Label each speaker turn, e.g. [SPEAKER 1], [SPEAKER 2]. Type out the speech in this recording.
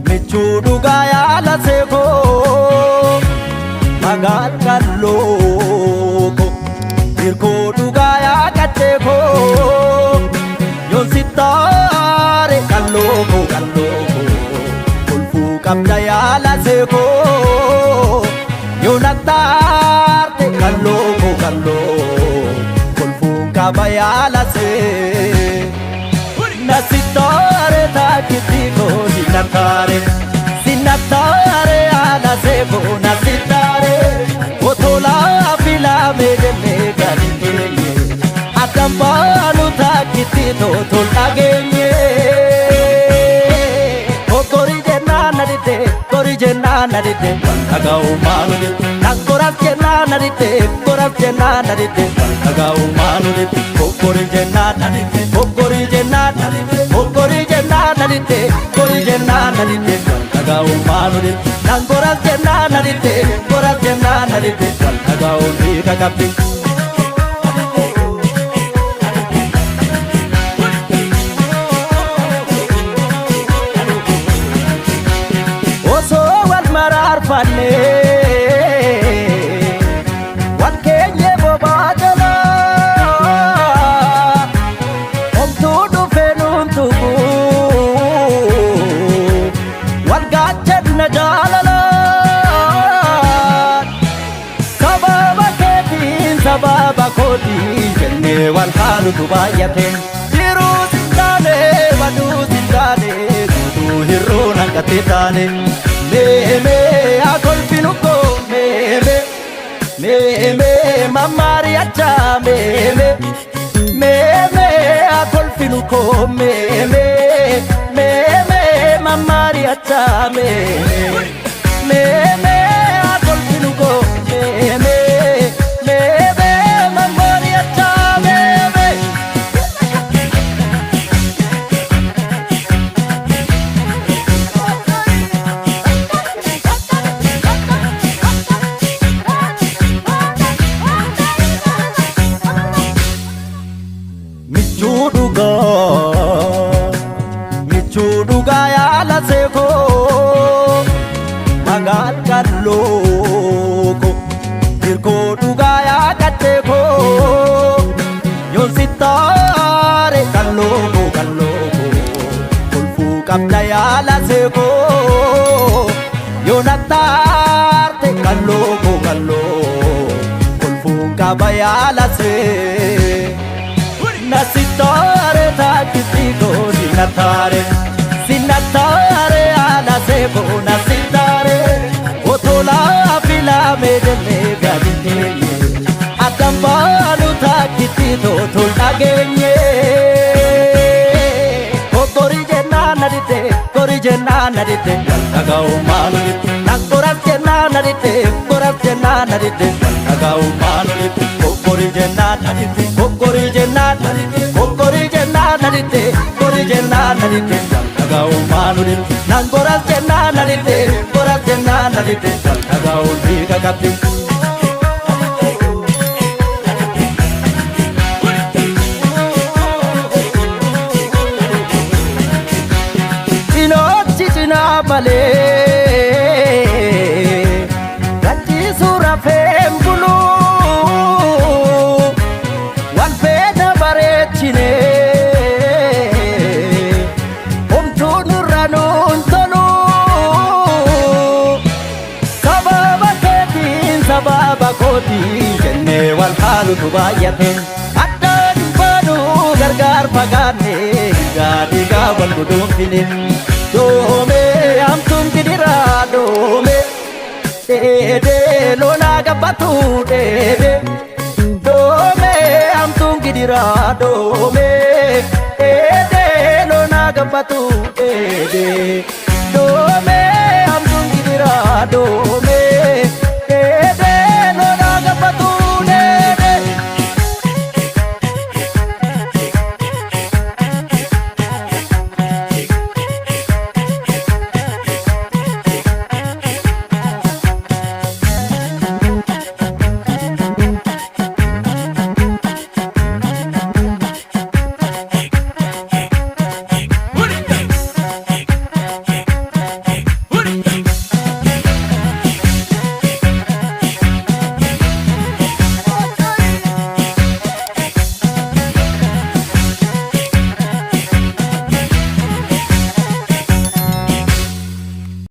[SPEAKER 1] Michuduga ya la seko magal kaloko irko duga ya kateko yon sitare kaloko kulfu kabda ya la seko yon atarte kaloko kulfu kabda ya la seko Nasitare takitiko sinatare ala sebo nasitare otola fila medele gadinye atampalu takitito tolagenye kori jena nadite agau manude nakoras jena nadite koras jena nadite agau manude kori jena nadite kori jena nadite agau manude nakoras jena nadite koras jena nadite agau nika kapi Fane wan kenye bobadala omtudu fenuntugu wan gachet na jalala sababa kodi jenne wan halu tubayate diru sindane badu sindane kudu hirona katitane Meme akol pinuko meme mamariacha meme akol pinuko meme mamariacha meme akol pinuko meme mamariacha meme Michuduga ya la seko magal kaloko irko duga ya kateko yon sitare kaloko kulfu kabda ya la seko yon atarte kaloko kulfu kabda ya la seko Nasitare takitiko sinatare ala sebo nasitare otola fila medele gadinye atampalu takitito tolagenye kori jena nadite agau manudite nakoras jena nadite agau manudite kori jena nadite agau manude nangoras jena nadite agau nika kapi ina male gati sura fembulu wan peda barechine sababa koti jenne wal halu tubayate addan banu gargar pagane gadi ga wal gudum tinin dome amtum kidira dome de lona gabatu de dome gidira dome ede lona gambatu ede dome hamdun gidira dome